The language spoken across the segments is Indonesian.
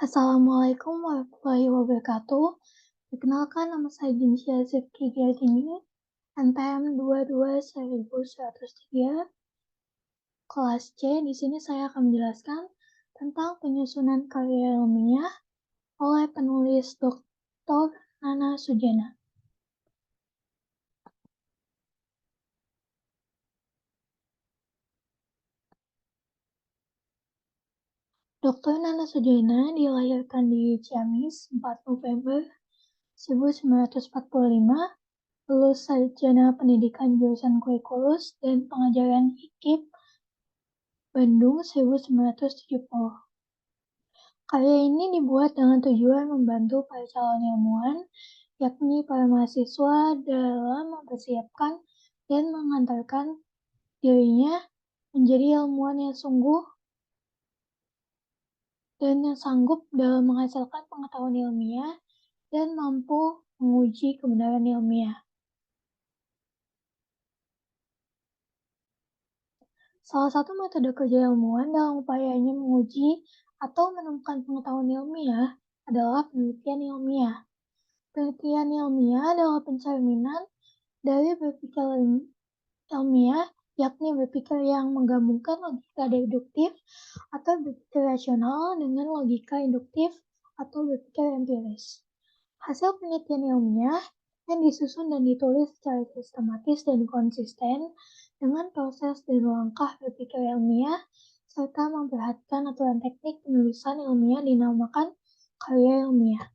Assalamualaikum warahmatullahi wabarakatuh. Perkenalkan nama saya Jinsya Zifki Giardini, NPM 22103, kelas C. Di sini saya akan menjelaskan tentang penyusunan karya ilmiah oleh penulis Dr. Nana Sujana. Dr. Nana Sujana dilahirkan di Ciamis 4 November 1945, lulus sarjana pendidikan jurusan Kurikulus dan pengajaran HIKIP Bandung 1970. Karya ini dibuat dengan tujuan membantu para calon ilmuwan, yakni para mahasiswa dalam mempersiapkan dan mengantarkan dirinya menjadi ilmuwan yang sungguh dan yang sanggup dalam menghasilkan pengetahuan ilmiah dan mampu menguji kebenaran ilmiah. Salah satu metode kerja ilmuwan dalam upayanya menguji atau menemukan pengetahuan ilmiah adalah penelitian ilmiah. Penelitian ilmiah adalah pencerminan dari berpikir ilmiah, yakni berpikir yang menggabungkan logika deduktif atau berpikir rasional dengan logika induktif atau berpikir empiris. Hasil penelitian ilmiah yang disusun dan ditulis secara sistematis dan konsisten dengan proses dan langkah berpikir ilmiah serta memperhatikan aturan teknik penulisan ilmiah dinamakan karya ilmiah.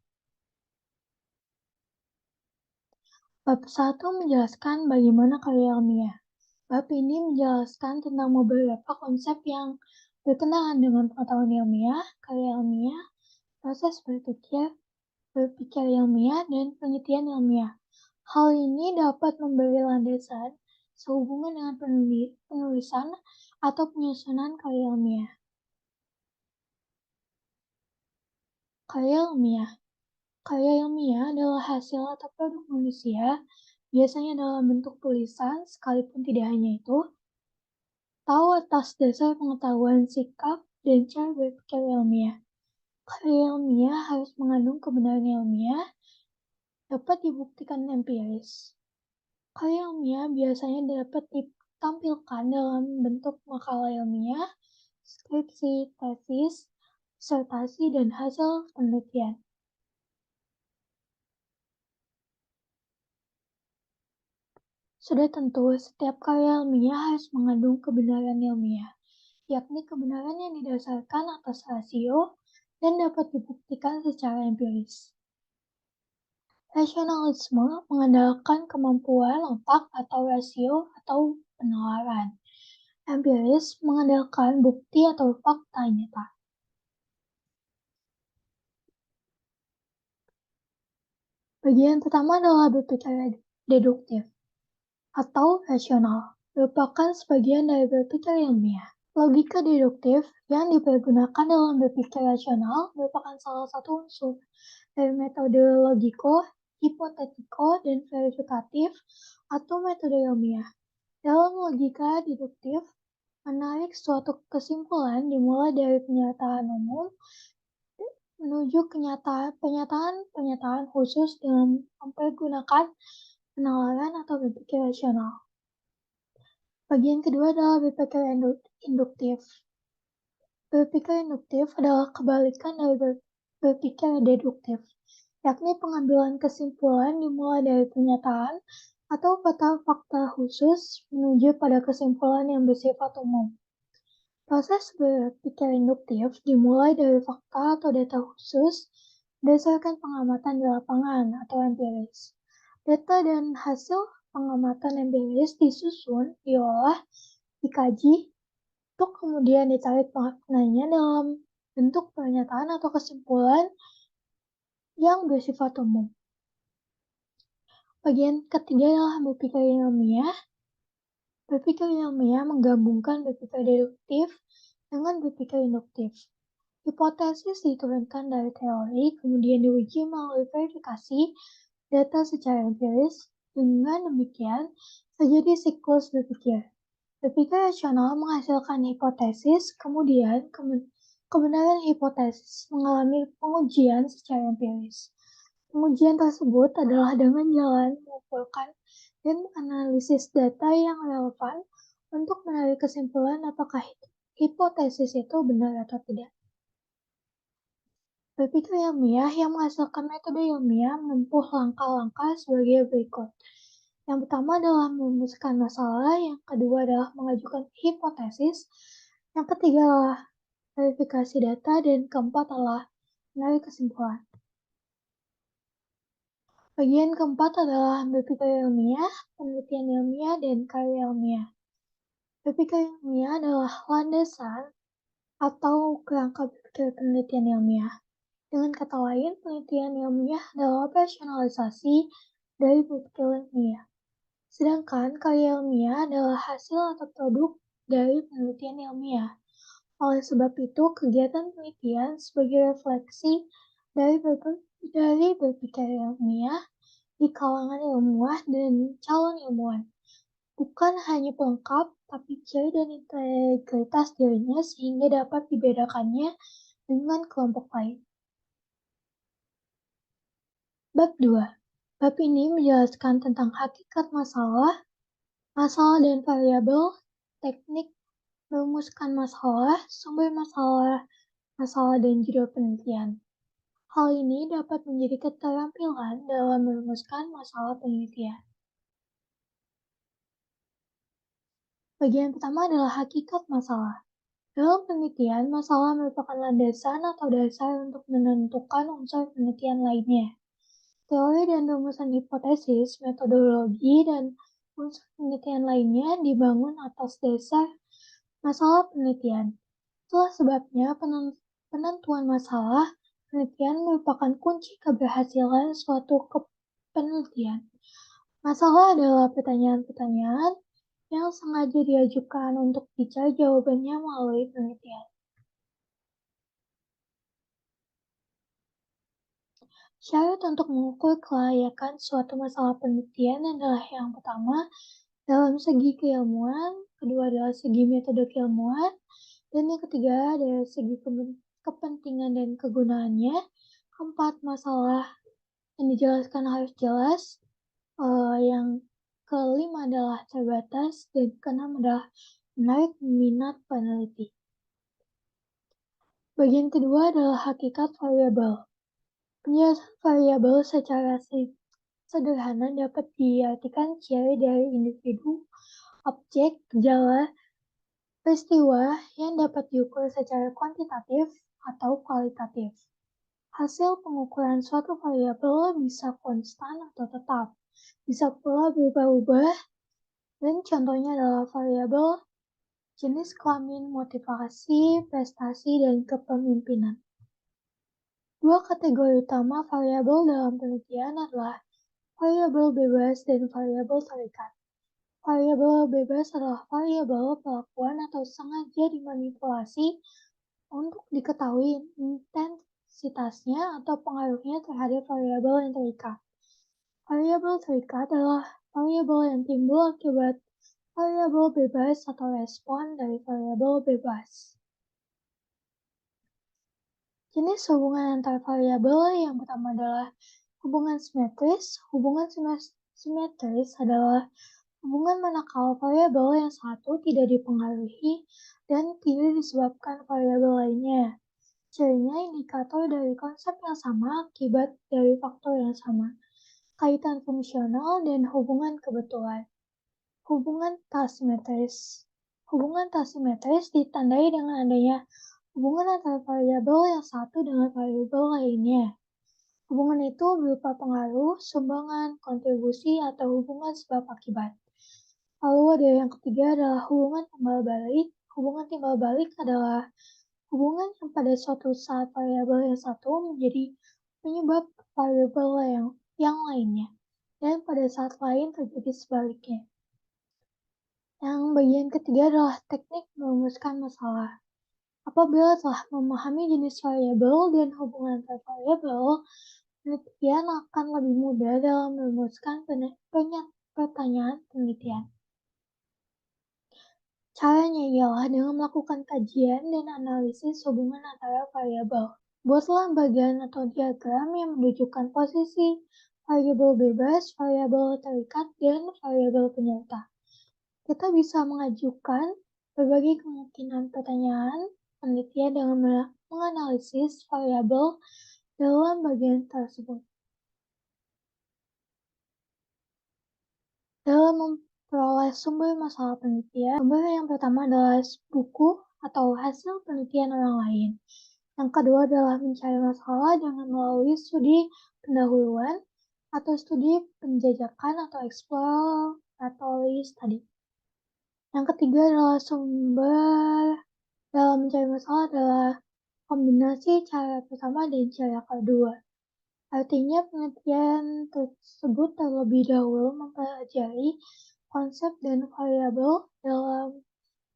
Bab 1 menjelaskan bagaimana karya ilmiah. Bab ini menjelaskan tentang beberapa konsep yang berkenaan dengan pengetahuan ilmiah, karya ilmiah, proses berpikir ilmiah, dan penelitian ilmiah. Hal ini dapat memberi landasan sehubungan dengan penulisan atau penyusunan karya ilmiah. Karya ilmiah. Karya ilmiah adalah hasil atau produk manusia, biasanya dalam bentuk tulisan, sekalipun tidak hanya itu, tahu atas dasar pengetahuan sikap dan cara berpikir ilmiah. Karya ilmiah harus mengandung kebenaran ilmiah, dapat dibuktikan empiris. Karya ilmiah biasanya dapat ditampilkan dalam bentuk makalah ilmiah, skripsi, tesis, disertasi, dan hasil penelitian. Sudah tentu, setiap karya ilmiah harus mengandung kebenaran ilmiah, yakni kebenaran yang didasarkan atas rasio dan dapat dibuktikan secara empiris. Rasionalisme mengandalkan kemampuan otak atau rasio atau penalaran. Empiris mengandalkan bukti atau fakta nyata. Bagian pertama adalah berpikir deduktif atau rasional, merupakan sebagian dari berpikir ilmiah. Logika deduktif yang dipergunakan dalam berpikir rasional merupakan salah satu unsur dari metode logiko, hipotetiko, dan verifikatif atau metode ilmiah. Dalam logika deduktif, menarik suatu kesimpulan dimulai dari pernyataan umum menuju pernyataan khusus dengan mempergunakan penalaran atau berpikir rasional. Bagian kedua adalah berpikir induktif. Berpikir induktif adalah kebalikan dari berpikir deduktif, yakni pengambilan kesimpulan dimulai dari pernyataan atau fakta khusus menuju pada kesimpulan yang bersifat umum. Proses berpikir induktif dimulai dari fakta atau data khusus berdasarkan pengamatan di lapangan atau empiris. Data dan hasil pengamatan empiris disusun, diolah, dikaji, untuk kemudian ditarik maknanya dalam bentuk pernyataan atau kesimpulan yang bersifat umum. Bagian ketiga adalah berpikir ilmiah. Berpikir ilmiah menggabungkan berpikir deduktif dengan berpikir induktif. Hipotesis diturunkan dari teori, kemudian diuji melalui verifikasi data secara empiris. Dengan demikian, terjadi siklus berpikir. Berpikir rasional menghasilkan hipotesis, kemudian Kebenaran hipotesis mengalami pengujian secara empiris. Pengujian tersebut adalah dengan jalan mengumpulkan dan menganalisis data yang relevan untuk menarik kesimpulan apakah hipotesis itu benar atau tidak. Berpikir ilmiah yang menghasilkan metode ilmiah menempuh langkah-langkah sebagai berikut. Yang pertama adalah merumuskan masalah, yang kedua adalah mengajukan hipotesis, yang ketiga adalah verifikasi data, dan keempat adalah menarik kesimpulan. Bagian keempat adalah berpikir ilmiah, penelitian ilmiah, dan karya ilmiah. Berpikir ilmiah adalah landasan atau kerangka berpikir penelitian ilmiah. Dengan kata lain, penelitian ilmiah adalah operasionalisasi dari berpikir ilmiah. Sedangkan karya ilmiah adalah hasil atau produk dari penelitian ilmiah. Oleh sebab itu, kegiatan penelitian sebagai refleksi dari berpikir ilmiah di kalangan ilmuwan dan calon ilmuwan. Bukan hanya pelengkap, tapi ciri dan integritas dirinya sehingga dapat dibedakannya dengan kelompok lain. Bab 2. Bab ini menjelaskan tentang hakikat masalah, masalah dan variabel, teknik merumuskan masalah, sumber masalah, masalah dan judul penelitian. Hal ini dapat menjadi keterampilan dalam merumuskan masalah penelitian. Bagian pertama adalah hakikat masalah. Dalam penelitian, masalah merupakan landasan atau dasar untuk menentukan unsur penelitian lainnya. Teori dan rumusan hipotesis, metodologi, dan unsur penelitian lainnya dibangun atas dasar masalah penelitian. Itulah sebabnya penentuan masalah penelitian merupakan kunci keberhasilan suatu penelitian. Masalah adalah pertanyaan-pertanyaan yang sengaja diajukan untuk dicari jawabannya melalui penelitian. Syarat untuk mengukur kelayakan suatu masalah penelitian adalah yang pertama, dalam segi keilmuan, kedua adalah segi metode keilmuan, dan yang ketiga dari segi kepentingan dan kegunaannya, keempat masalah yang dijelaskan harus jelas, yang kelima adalah terbatas, dan keenam adalah menarik minat peneliti. Bagian kedua adalah hakikat variabel. Penjelasan variabel secara sederhana dapat diartikan ciri dari individu, objek, gejala, peristiwa yang dapat diukur secara kuantitatif atau kualitatif. Hasil pengukuran suatu variabel bisa konstan atau tetap, bisa pula berubah-ubah, dan contohnya adalah variabel jenis kelamin, motivasi, prestasi, dan kepemimpinan. Dua kategori utama variabel dalam penelitian adalah variabel bebas dan variabel terikat. Variabel bebas adalah variabel pelakuan atau sengaja dimanipulasi untuk diketahui intensitasnya atau pengaruhnya terhadap variabel yang terikat. Variabel terikat adalah variabel yang timbul akibat variabel bebas atau respon dari variabel bebas. Jenis hubungan antar variabel yang pertama adalah hubungan simetris. Hubungan simetris adalah hubungan manakala variabel yang satu tidak dipengaruhi dan tidak disebabkan variabel lainnya. Cirinya indikator dari konsep yang sama akibat dari faktor yang sama. Kaitan fungsional dan hubungan kebetulan. Hubungan tasimetris. Hubungan tasimetris ditandai dengan adanya hubungan antara variabel yang satu dengan variabel lainnya. Hubungan itu berupa pengaruh, sumbangan, kontribusi, atau hubungan sebab akibat. Lalu ada yang ketiga adalah hubungan timbal balik. Hubungan timbal balik adalah hubungan yang pada suatu saat variabel yang satu menjadi penyebab variabel yang lainnya, dan pada saat lain terjadi sebaliknya. Yang bagian ketiga adalah teknik merumuskan masalah. Apabila telah memahami jenis variabel dan hubungan antar variabel, penelitian akan lebih mudah dalam merumuskan pertanyaan penelitian. Caranya ialah dengan melakukan kajian dan analisis hubungan antara variabel. Buatlah bagian atau diagram yang menunjukkan posisi variabel bebas, variabel terikat, dan variabel penyerta. Kita bisa mengajukan berbagai kemungkinan pertanyaan penelitian dengan menganalisis variabel dalam bagian tersebut. Dalam memperoleh sumber masalah penelitian, sumber yang pertama adalah buku atau hasil penelitian orang lain. Yang kedua adalah mencari masalah dengan melalui studi pendahuluan atau studi penjajakan atau exploratory study. Yang ketiga adalah sumber dalam mencari masalah adalah kombinasi cara pertama dan cara kedua. Artinya penelitian tersebut terlebih dahulu mempelajari konsep dan variabel dalam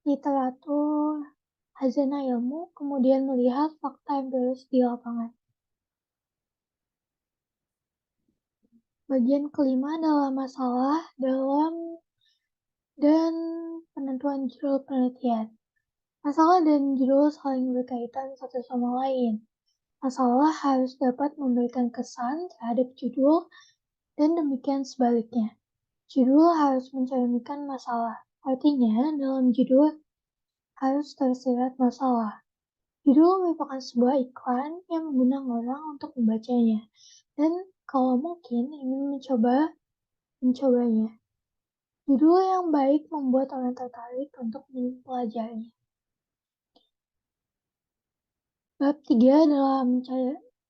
literatur hazanah ilmu, kemudian melihat fakta empiris di lapangan. Bagian kelima adalah masalah dalam dan penentuan judul penelitian. Masalah dan judul saling berkaitan satu sama lain. Masalah harus dapat memberikan kesan terhadap judul dan demikian sebaliknya. Judul harus mencerminkan masalah. Artinya, dalam judul harus tersirat masalah. Judul merupakan sebuah iklan yang mengundang orang untuk membacanya. Dan kalau mungkin ingin mencobanya. Judul yang baik membuat orang tertarik untuk mempelajarinya. Bab 3 adalah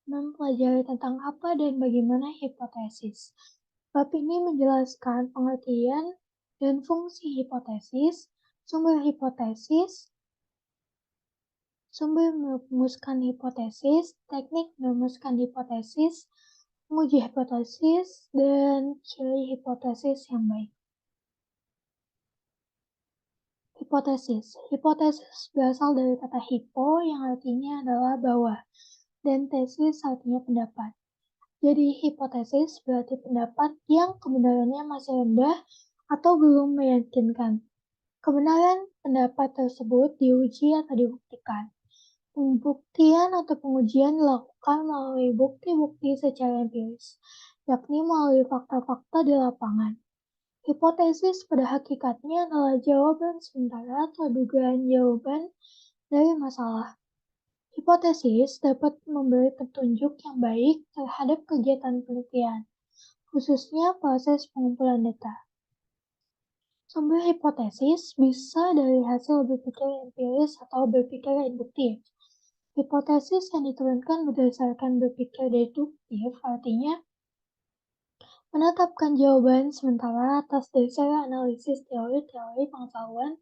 mempelajari tentang apa dan bagaimana hipotesis. Bab ini menjelaskan pengertian dan fungsi hipotesis, sumber merumuskan hipotesis, teknik merumuskan hipotesis, menguji hipotesis, dan ciri hipotesis yang baik. Hipotesis. Hipotesis berasal dari kata hipo yang artinya adalah bawah, dan tesis artinya pendapat. Jadi hipotesis berarti pendapat yang kebenarannya masih rendah atau belum meyakinkan. Kebenaran pendapat tersebut diuji atau dibuktikan. Pembuktian atau pengujian dilakukan melalui bukti-bukti secara empiris, yakni melalui fakta-fakta di lapangan. Hipotesis pada hakikatnya adalah jawaban sementara atau dugaan jawaban dari masalah. Hipotesis dapat memberi petunjuk yang baik terhadap kegiatan penelitian, khususnya proses pengumpulan data. Sumber hipotesis bisa dari hasil berpikir empiris atau berpikir induktif. Hipotesis yang diturunkan berdasarkan berpikir deduktif artinya menetapkan jawaban sementara atas dasar analisis teori-teori pengetahuan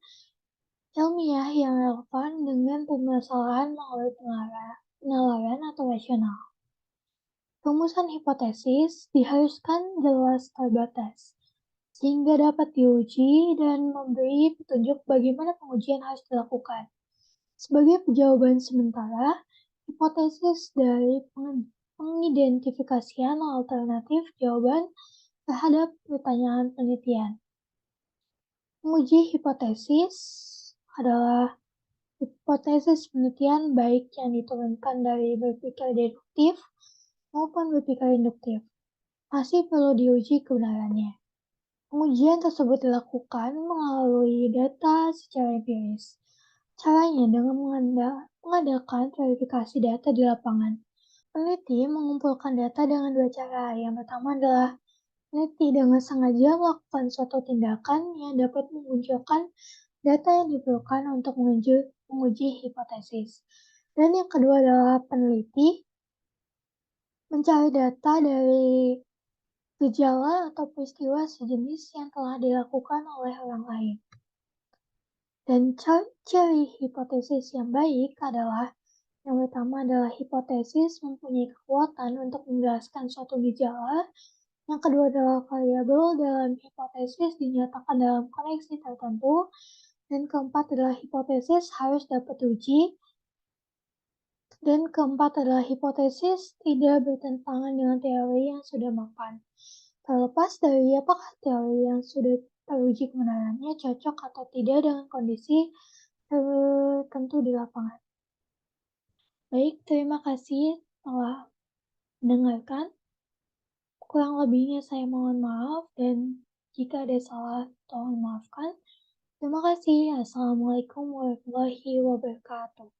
ilmiah yang relevan dengan permasalahan melalui penalaran atau rasional. Rumusan hipotesis diharuskan jelas terbatas, sehingga dapat diuji dan memberi petunjuk bagaimana pengujian harus dilakukan. Sebagai jawaban sementara, hipotesis dari pengidentifikasian alternatif jawaban terhadap pertanyaan penelitian. Menguji hipotesis adalah hipotesis penelitian baik yang diturunkan dari berpikir deduktif maupun berpikir induktif. Masih perlu diuji kebenarannya. Pengujian tersebut dilakukan melalui data secara empiris. Caranya dengan mengadakan verifikasi data di lapangan. Peneliti mengumpulkan data dengan dua cara. Yang pertama adalah peneliti dengan sengaja melakukan suatu tindakan yang dapat memunculkan data yang diperlukan untuk menguji hipotesis. Dan yang kedua adalah peneliti mencari data dari gejala atau peristiwa sejenis yang telah dilakukan oleh orang lain. Dan ciri hipotesis yang baik adalah yang pertama adalah hipotesis mempunyai kekuatan untuk menjelaskan suatu gejala. Yang kedua adalah variabel dalam hipotesis dinyatakan dalam koneksi tertentu. Dan keempat adalah hipotesis harus dapat diuji. Dan keempat adalah hipotesis tidak bertentangan dengan teori yang sudah mapan. Terlepas dari apakah teori yang sudah teruji kebenarannya cocok atau tidak dengan kondisi tertentu di lapangan. Baik, terima kasih telah mendengarkan. Kurang lebihnya saya mohon maaf dan jika ada salah tolong maafkan. Terima kasih. Assalamualaikum warahmatullahi wabarakatuh.